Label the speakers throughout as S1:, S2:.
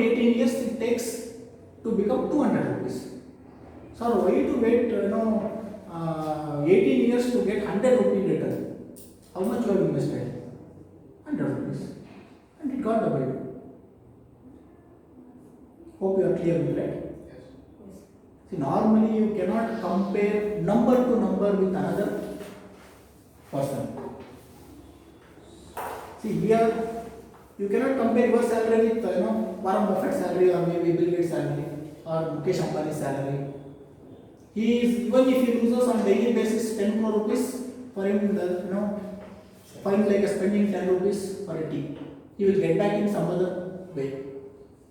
S1: 18 years it takes to become 200 rupees. Sir, why to wait 18 years to get 100 rupee return? How much you have invested? 100 rupees. And it got doubled. Hope you are clear with that. See, normally you cannot compare number to number with another person. See, here you cannot compare your salary with Warren Buffett's salary or maybe Bill Gates' salary or Mukesh Ambani's salary. He is, even if he loses on daily basis 10 crore rupees, for him the fine like spending 10 rupees for a tea. He will get back in some other way.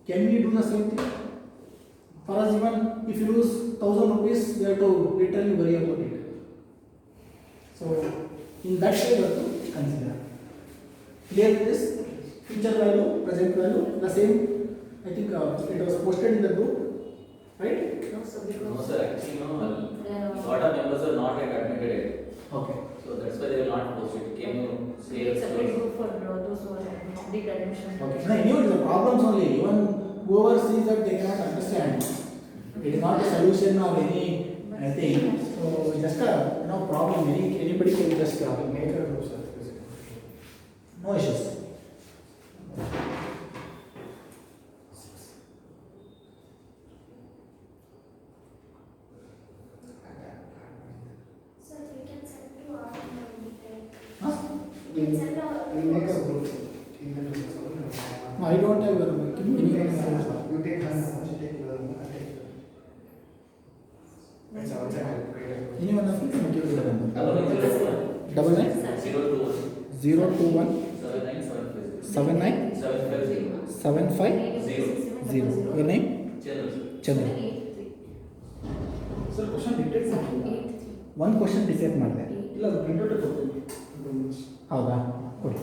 S1: Can we do the same thing? For us, even if you lose 1000 rupees, we have to literally worry about it. So, in that way, we have to consider. Clear with this? Future value, present value, the same. I think it was posted in the group, right?
S2: No, sir. Actually, lot of members are not yet admitted yet.
S1: Okay.
S2: So that's why they will not post it. Can you say
S3: It's a separate group for those who are big admission.
S1: Okay. No, anyway, the problems only. Even whoever sees that they cannot understand. It is not a solution or any thing. So just a problem. Anybody can just make a group. No issues.
S4: We make a group.
S1: No, I don't have your mic.
S4: You take one, you take
S1: Anyone of you can give the number.
S2: double
S1: 99
S2: 021
S1: 021
S2: 79
S1: 75 0. Your name? Chandra.
S4: Sir, question details.
S1: One question decide ಮಾಡಿದೆ.
S4: ಇಲ್ಲ ಅದು print out ಕೊಡ್ತೀನಿ.
S1: ಹೌದಾ? ಕೊಡಿ.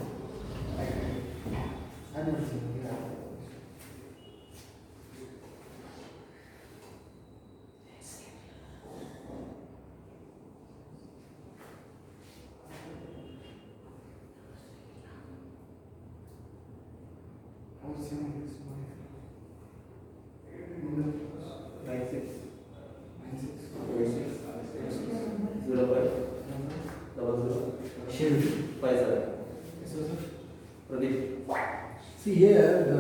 S1: See here the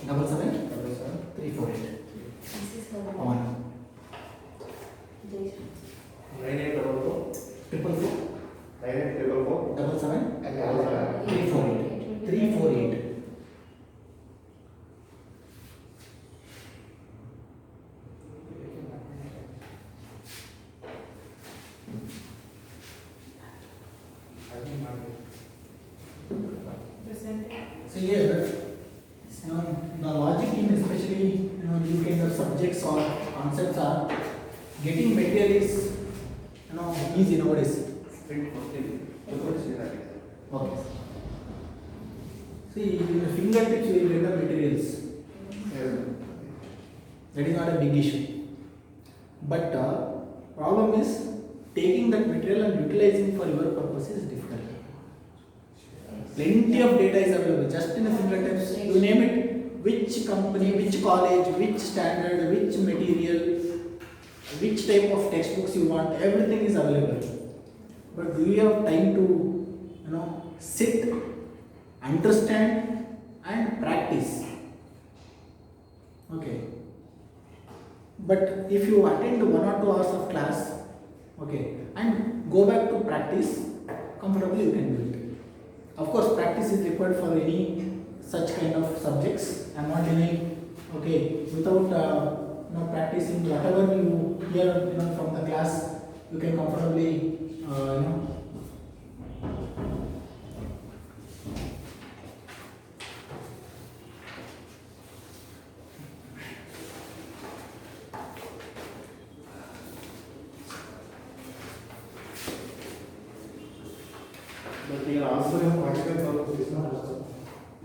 S4: Number
S1: 9844 77 Pawan 444 348. So here, the logic in especially these kind of subjects or concepts are getting material is easy nowadays. Okay. See, in the fingertips you will get the materials. That is not a big issue. But problem is taking that material and utilizing for your purpose is difficult. Plenty of data is available just in the fingertips. You name it, which company, which college, which standard, which material, which type of textbooks you want, everything is available. But do you have time to sit, understand and practice? Okay. But if you attend 1 or 2 hours of class, okay, and go back to practice, comfortably you can do it. Of course, practice is required for any such kind of subjects. I am not denying. Okay, without practicing whatever you hear from the class, you can comfortably
S4: But your answer in particular problem is not.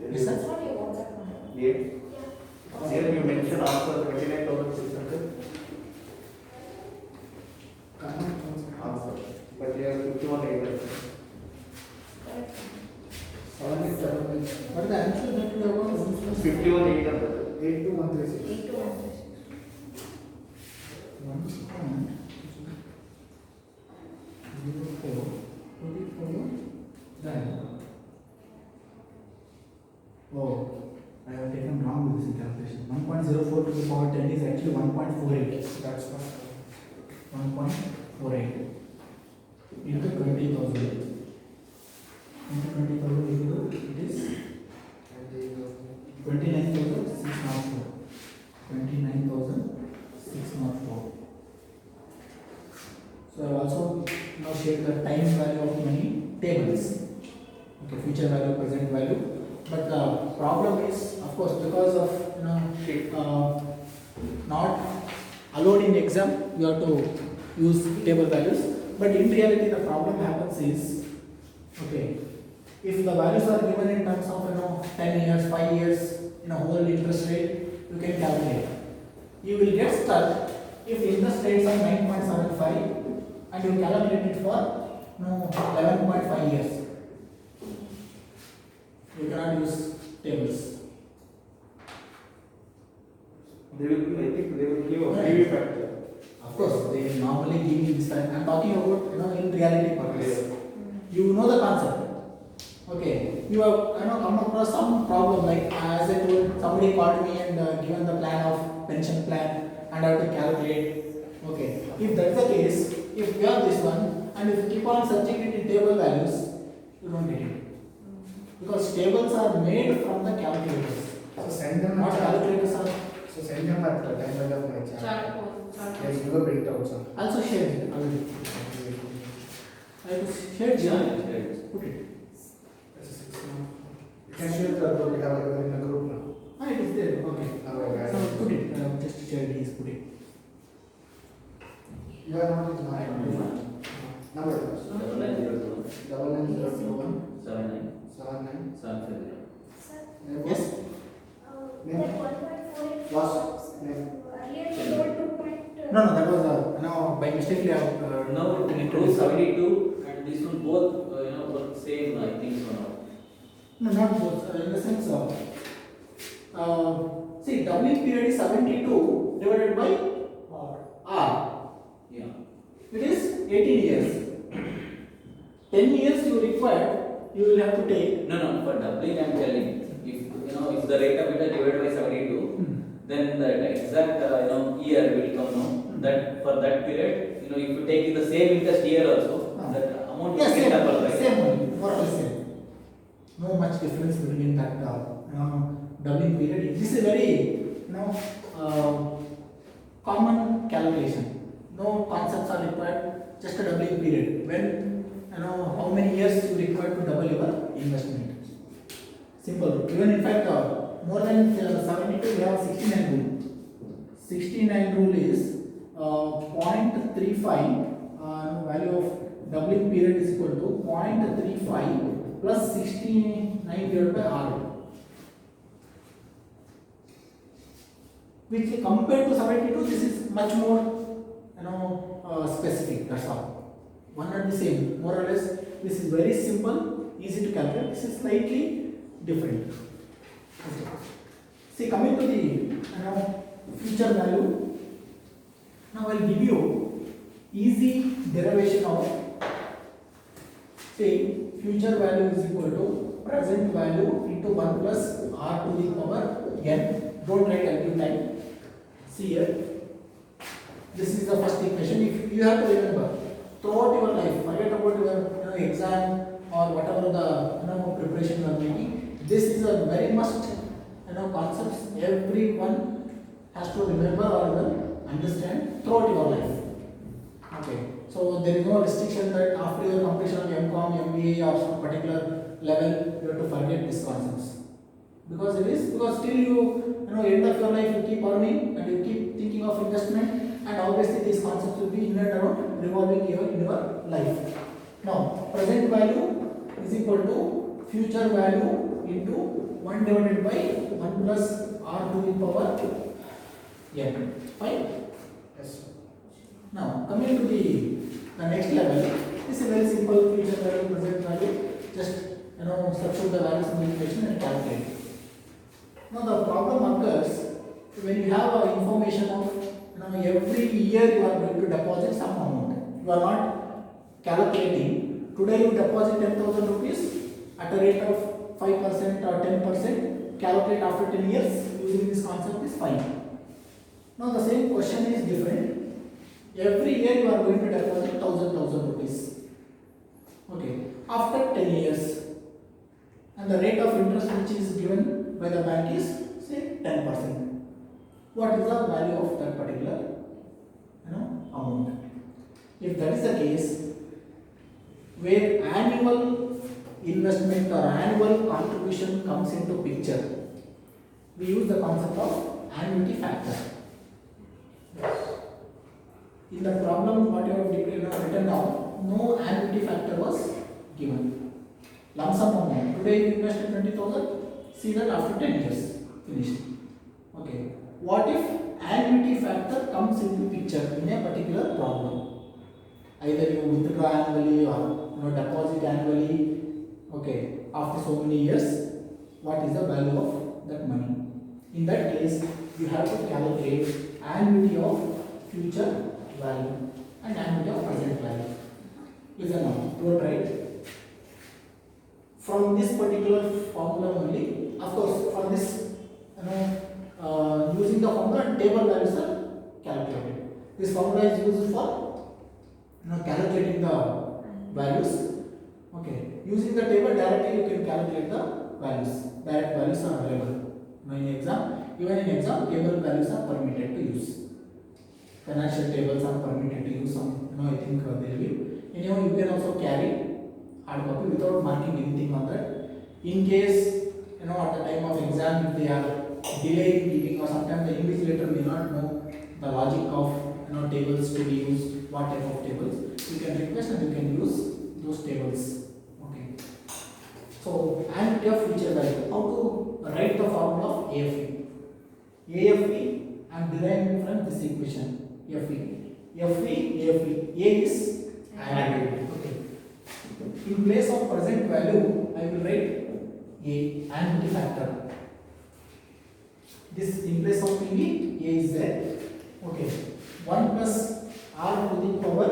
S1: Yes, sir.
S3: That's what you want that one.
S4: Yeah. Here you mentioned also 29,600. Answer. But here 51,800.
S1: What is the answer that you have got?
S4: 51,800.
S1: 82136.
S3: 8 to 1.
S1: Then, oh, I have taken wrong with this calculation. 1.04 to the power 10 is actually 1.48. That's 1.48 into 20,000. Into 20,000 into it is 29,604. 29,604. So I have also now shared the time value of many tables. Okay, future value, present value. But the problem is, of course, because of not allowed in exam, you have to use table values. But in reality, the problem happens is, okay, if the values are given in terms of 10 years, 5 years, whole interest rate, you can calculate. You will get stuck if interest rates are 9.75 and you calculate it for 11.5 years. You cannot use tables.
S4: They will, I think they will give a PV factor.
S1: Of course, they normally give you this time. I am talking about in reality purpose. You know the concept. Okay, you have come across some problem like as I told, somebody called me and given the plan of pension plan and I have to calculate. Okay, if that's the case, if you have this one and if you keep on searching it in table values, you don't get it. Because tables are made from the calculators.
S4: So send them
S1: Not calculators are.
S4: So send them at the time of my chart.
S3: Chart.
S4: Yes, you will print out some.
S1: Also share it. I have to share it. Put it.
S4: You can share the group. We have in the group now.
S1: Ah, it is there. Okay.
S4: Okay.
S1: So put it. Just share it. Put it.
S4: You are not in my number.
S2: 9902
S4: 9901
S2: 79
S4: 79
S2: 750.
S1: Yes.
S4: Last name.
S1: No, that was by mistake. I have
S2: Now it goes 72 and this one both work same I think so now.
S1: No, not both. In the sense of see, doubling period is 72 divided by R.
S2: Yeah.
S1: It is 18 years. 10 years you require, you will have to take.
S2: No, for doubling I'm telling. If the rate of return divided by 72, then the exact year will come now. That for that period, if you take the same interest year also, that amount will
S1: Yes,
S2: get double, right?
S1: same only, more or less same. No much difference between that doubling period. This is very common calculation. No concepts are required. Just a doubling period. When how many years you require to double your investment. Simple. Even in fact, more than 72, we have 69 rule. 69 rule is 0.35 value of doubling period is equal to 0.35 plus 69 divided by R. Which compared to 72, this is much more specific. That's all. One and the same, more or less. This is very simple, easy to calculate. This is slightly different. Okay. See, coming to the future value. Now I will give you easy derivation of, say, future value is equal to present value into 1 plus R to the power n. Don't write until time. See here. This is the first equation. If you have to remember throughout your life, forget about your exam or whatever the preparation you are making. This is a very must concepts everyone has to remember or understand throughout your life. Okay. So there is no restriction that after your completion of MCOM, MBA or some particular level you have to forget these concepts. Because still you end of your life you keep earning and you keep thinking of investment, and obviously these concepts will be in and around revolving in your life. Now present value is equal to future value into 1 divided by 1 plus r to the power n. Fine? Yes. Now coming to the next level, this is a very simple future value, present value. Just substitute the values in the equation and calculate. Now the problem occurs when you have information of every year you are going to deposit some amount. You are not calculating. Today you deposit 10,000 rupees at a rate of 5% or 10%. Calculate after 10 years using this concept is fine. Now the same question is different. Every year you are going to deposit 1,000 rupees. Okay. After 10 years, and the rate of interest which is given by the bank is say 10%. What is the value of that particular amount? If that is the case, where annual investment or annual contribution comes into picture, we use the concept of annuity factor. In the problem what you have written down, no annuity factor was given. Lump sum amount. Today you invested 20,000, see that after 10 years, finished. Okay. What if annuity factor comes into picture in a particular problem? Either you withdraw annually or deposit annually. Okay. After so many years, what is the value of that money? In that case, you have to calculate annuity of future value and annuity of present value. Listen now, don't write. From this particular formula only, of course, for this, using the formula, table values are calculated. This formula is used for calculating the values. Okay, using the table directly you can calculate the values. Direct values are available. In exam, even in exam, table values are permitted to use. Financial tables are permitted to use. I think they will be. Anyhow, you can also carry hard copy without marking anything on that. In case at the time of exam, if they are delaying giving, or sometimes the invigilator may not know the logic of tables to be used, what type of tables, you can request and you can use those tables. Okay. So annuity of future value. How to write the formula of AFE? AFE I am deriving from this equation. AFE. A is annuity. Okay. In place of present value, I will write a annuity factor. This in place of PV, A is there. Okay. 1 plus R to the power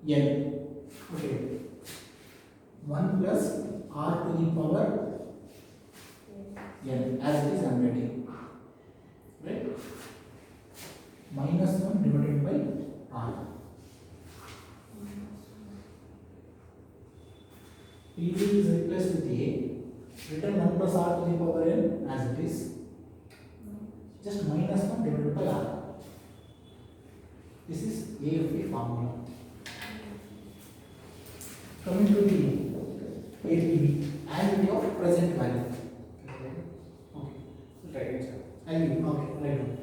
S1: n. Okay. 1 plus R to the power n, as it is I am writing. Right? Minus 1 divided by R. PV is replaced with A, written 1 plus R to the power n as it is, just minus 1 divided by R. This is AFE formula. Coming to the APV, annuity of present value. Okay.
S4: Right.
S1: I will, okay, right on.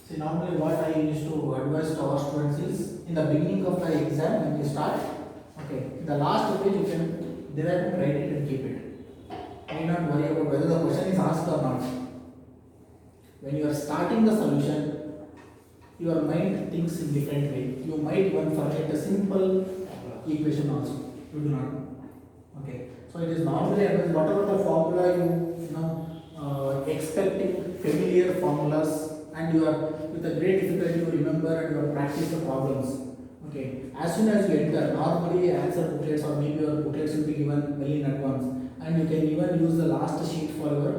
S1: See, normally what I used to advise to our students is, in the beginning of the exam when you start, okay, the last page you can derive and write it and keep it. You need not worry about whether the question is asked or not. When you are starting the solution, your mind thinks in different way. You might even forget a simple equation also. You do not. Okay. So it is normally advised, whatever the formula you expecting familiar formulas, and you are with a great difficulty to remember and you are practice the problems. Okay. As soon as you enter, normally answer booklets or maybe your booklets will be given well in advance, and you can even use the last sheet for your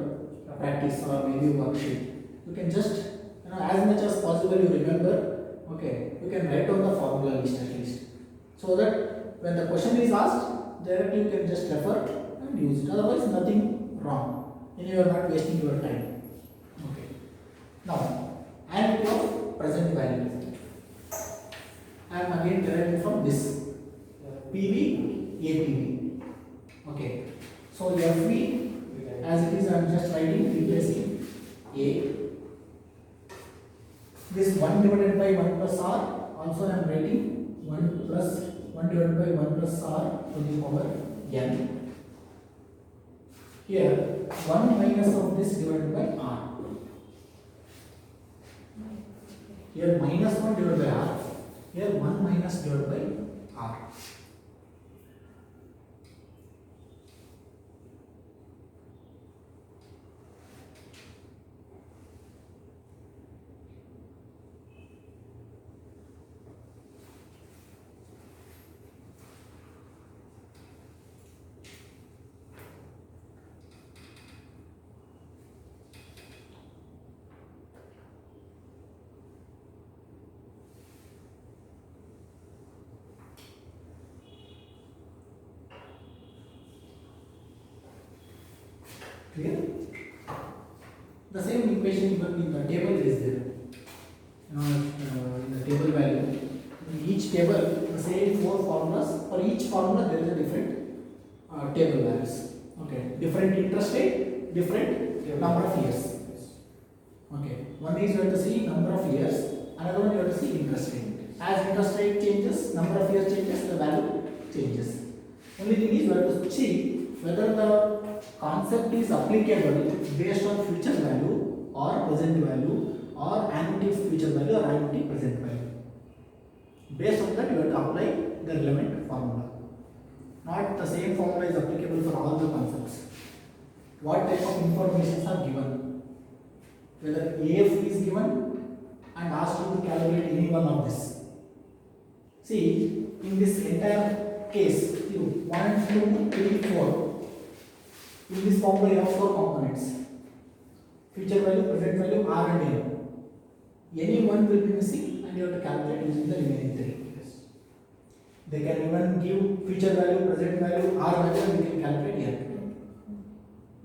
S1: practice or maybe worksheet. you can just, as much as possible you remember, okay, you can write down the formula list at least. So that when the question is asked, directly you can just refer and use it. Otherwise, nothing wrong. And you are not wasting your time. Okay. Now, analytic of present value. I am again deriving from this PV, APV. Okay. So FV, as it is, I am just writing, replacing A. This 1 divided by 1 plus R, also I am writing 1 divided by 1 plus R to the power n. Here 1 minus of this divided by R. Here minus 1 divided by R. Here 1 minus divided by R. Clear? The same equation given in the table is there. In the table value, in each table, the same 4 formulas. For each formula, there is a different table values. Okay, different interest rate, different number of years. Okay, one is you have to see number of years, another one you have to see interest rate. As interest rate changes, number of years changes, the value changes. Only thing is you have to see whether the concept is applicable based on future value or present value or annuity future value or annuity present value. Based on that, you have to apply the relevant formula. Not the same formula is applicable for all the concepts. What type of informations are given? Whether AF is given and asked you to calculate any one of this. See, in this entire case, 1, 2, 3, 4. In this formula, you have 4 components: future value, present value, R and N. Any one will be missing, and you have to calculate using the remaining 3. They can even give future value, present value, R value, and we can calculate here.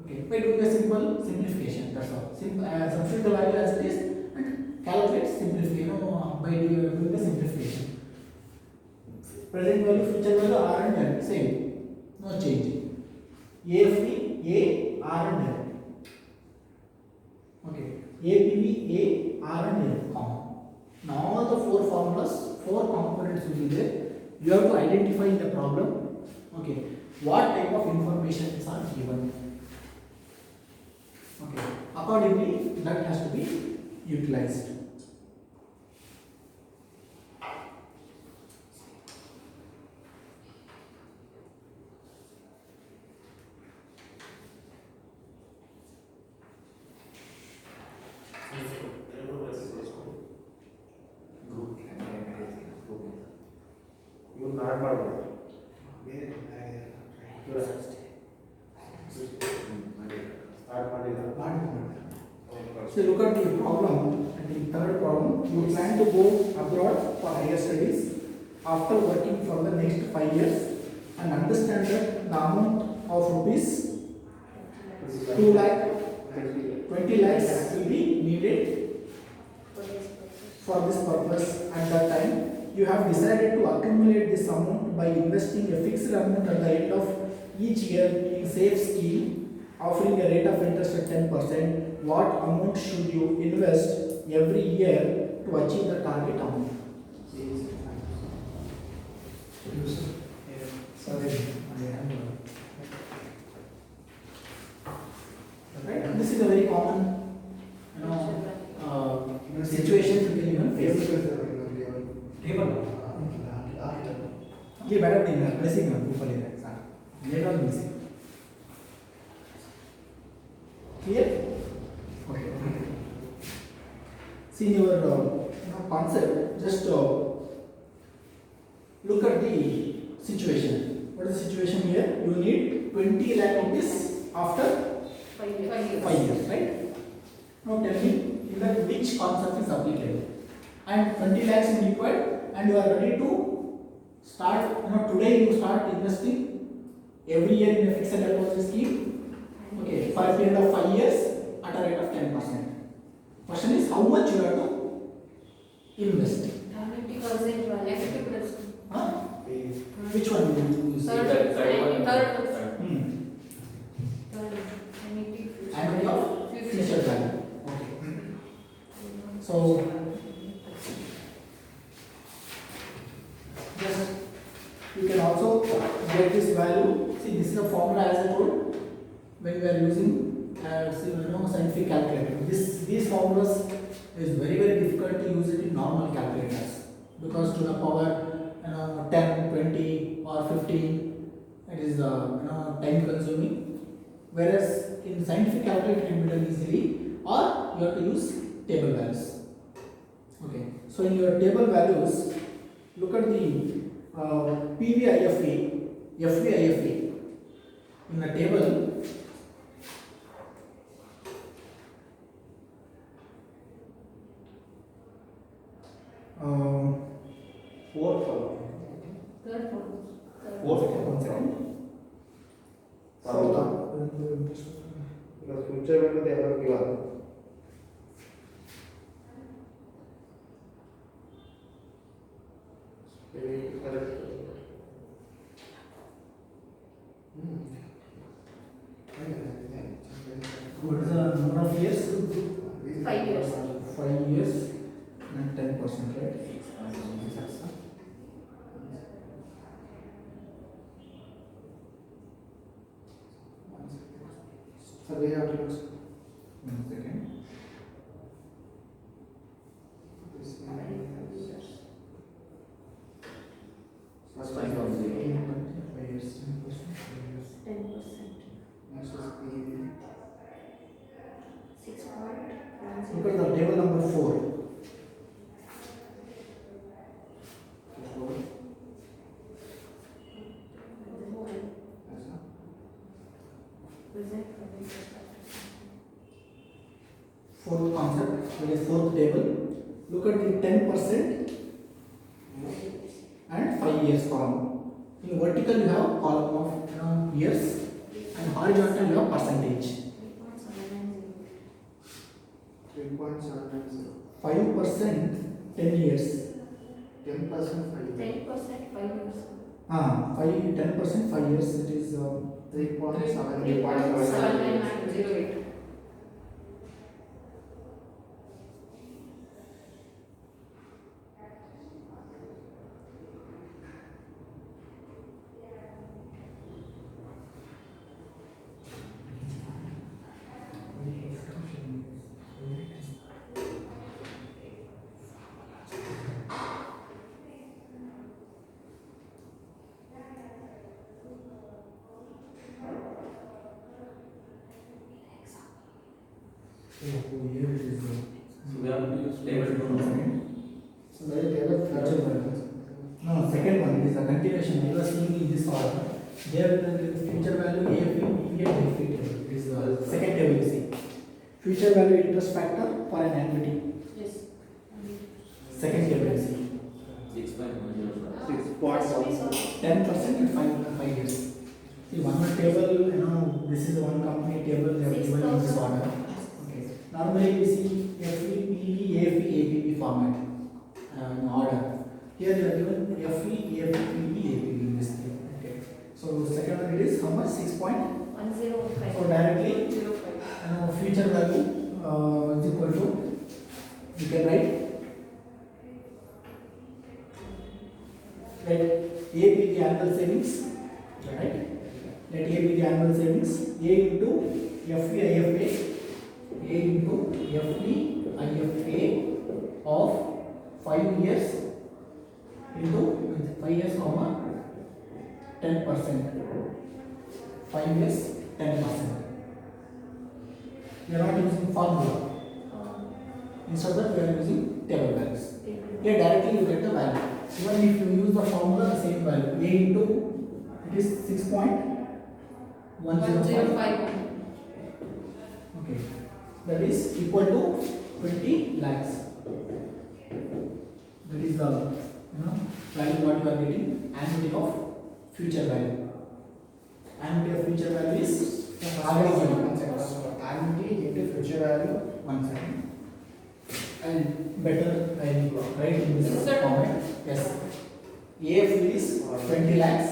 S1: Okay, by doing a simple simplification, that's all. Substitute the value as it is and calculate simplification by doing the simplification. Present value, future value, R and N, same, no change. AFV, A, R and N. Okay, APV, A, R and N, common. Now all the 4 formulas, 4 components will be there. You have to identify in the problem, okay, what type of information are given. Okay, accordingly that has to be utilized.
S4: You not ಮಾಡಬಹುದು.
S1: So look at the problem, the third problem. You plan to go abroad for higher studies after working for the next 5 years and understand that the amount of rupees 2 lakh 20 lakhs will be needed for this purpose. At that time, you have decided to accumulate this amount by investing a fixed amount at the end of each year in safe scheme offering a rate of interest at 10%. What amount should you invest every year to achieve the target amount? Right? This is a very common, situation you can even face. ये बैठा नहीं है, pressing है, ऊपर ले रहा है, let on missing. Clear? Okay. See your concept. Just look at the situation. What is the situation here? You need 20 lakh rupees after
S3: 5 years.
S1: 5 years, right? Now tell me, in that which concept is applicable. And 20 lakhs is required, and you are ready to start. Today you start investing every year in a fixed deposit scheme. Okay, for a period of 5 years at a rate of 10%. Question is how much you have to invest.
S3: 70% left plus.
S1: Huh? Which one you use?
S3: Third.
S2: Third
S3: Third.
S2: Third.
S1: Annuity of future value. Okay. So just you can also get this value. See, this is a formula as I told when we are using scientific calculator. These formulas is very difficult to use it in normal calculators because to the power 10, 20 or 15 it is time consuming, whereas in scientific calculator it can be done easily, or you have to use table values. Okay, so in your table values, look at the PVIFE, FVIFE in the table.
S4: Fourth one.
S3: Third one.
S4: Fourth
S1: One
S4: one.
S1: second.
S4: Because future value they have given. Maybe correct.
S1: What is the number of years?
S3: 5 years.
S1: 5 years and 10%, right?
S4: So we have to look.
S1: 1 second.
S2: First time from 0.
S1: 5 years, 10%.
S3: 10%.
S4: Next is PV.
S3: 6.10.
S1: Look at the table number 4. Fourth concept, that is fourth table. Look at the 10% and 5 years column. In vertical you have column of years, and horizontal you have percentage.
S4: 3.790.
S1: 5% 10 years.
S4: 10% 5.
S3: 10% 5 years.
S1: 10% 5 years, it is
S4: 3.7.
S3: 3.7908.
S1: here it is.
S2: So we have to use table 2.
S1: So that is table future value. No, second one is a continuation. You are seeing in this order. There the future value AFE, PV and AFE table. It is the second table you see. Future value interest factor for an annuity.
S3: Yes.
S1: Second table you see.
S2: 6.10.
S4: 6.1.
S1: 10% and 5 years. See one more table, this is one company table they have given in this order. Okay. Normally we see FE, PV, AFE, APP format in order. Here they are given FE, AFE, PV, APP in this thing. Okay. So second one it is how much? 6 point.
S3: 105.
S1: So directly
S3: 105.
S1: future value is equal to, you can write let A be the annual savings, right? Let A be the annual savings. A into FE IFA, A into FE IFA of 5 years into 5 years, comma 10%. 5 years, 10%. We are not using formula. Instead of that, we are using table values. Here directly you get the value. Even if you use the formula, the same value. A into it is 6.105.
S3: 105.
S1: Okay. That is equal to 20 lakhs. That is the value what you are getting, annuity of future value. Annuity of future value is already given.
S5: One second. Annuity into future value.
S1: 1 second. And better I will write in this
S3: Yes, sir.
S1: format. Yes. AF is 20 lakhs.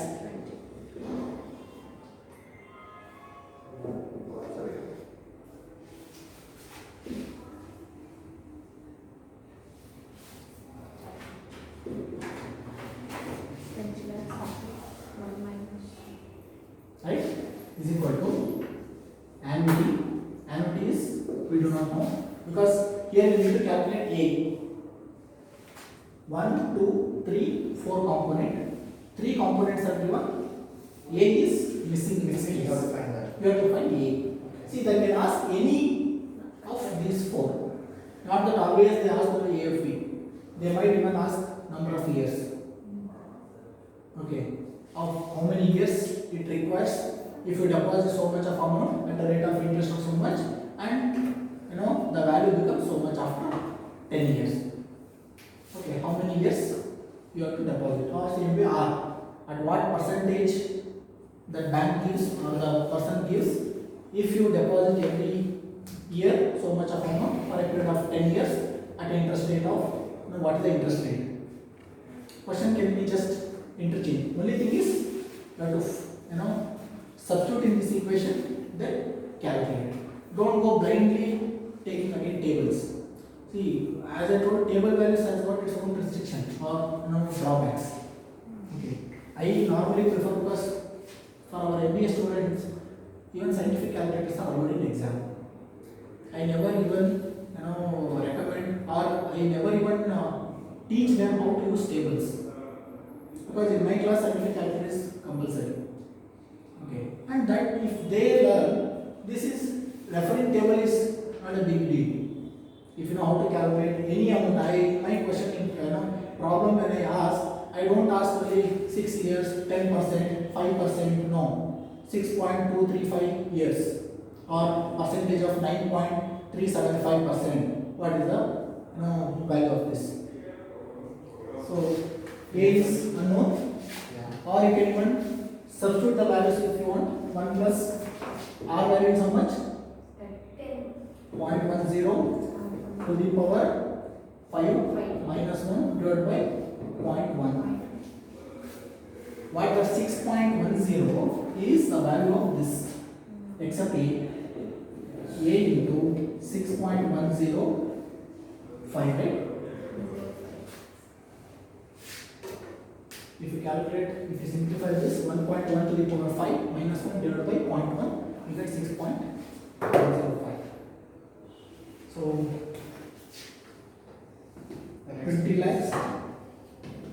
S1: Right, is equal to annuity. Annuity is we do not know because here we need to calculate A. 1, 2, 3, 4 component. 3 components are given. A is missing.
S5: You have to find that.
S1: You have to find A. See, they can ask any of these 4. Not that always they ask for AFV. They might even ask number of years. Okay. Of how many years it requires if you deposit so much of amount at a rate of interest of so much, and the value becomes so much after 10 years. Okay, how many years you have to deposit, or simply R, at what percentage the bank gives or the person gives if you deposit every year so much of amount for a period of 10 years at an interest rate of what is the interest rate. Question can be just interchange. Only thing is you have to substitute in this equation, then calculate. Don't go blindly taking again tables. See, as I told, table values has got its own restriction or drawbacks. Okay. I normally prefer, because for our MBA students, even scientific calculators are already in exam. I never even recommend, or I never even teach them how to use tables, because in my class scientific calculator is compulsory. Okay, and that if they learn, this is referring table is not a big deal. If you know how to calculate any amount, my question problem when I ask, I don't ask only 6 years, 10%, 5%, no, 6.235 years or percentage of 9.375%. What is the value of this? So A is unknown, or you can even substitute the values if you want. 1 plus R value is how much? 0.10 to the power 5 minus 1 divided by 0.1. What the 6.10 is the value of this, except A into 6.105, right? If you calculate, if you simplify this, 1.1 to the power 5 minus 1 divided by 0.1, you get 6.105. So 20 lakhs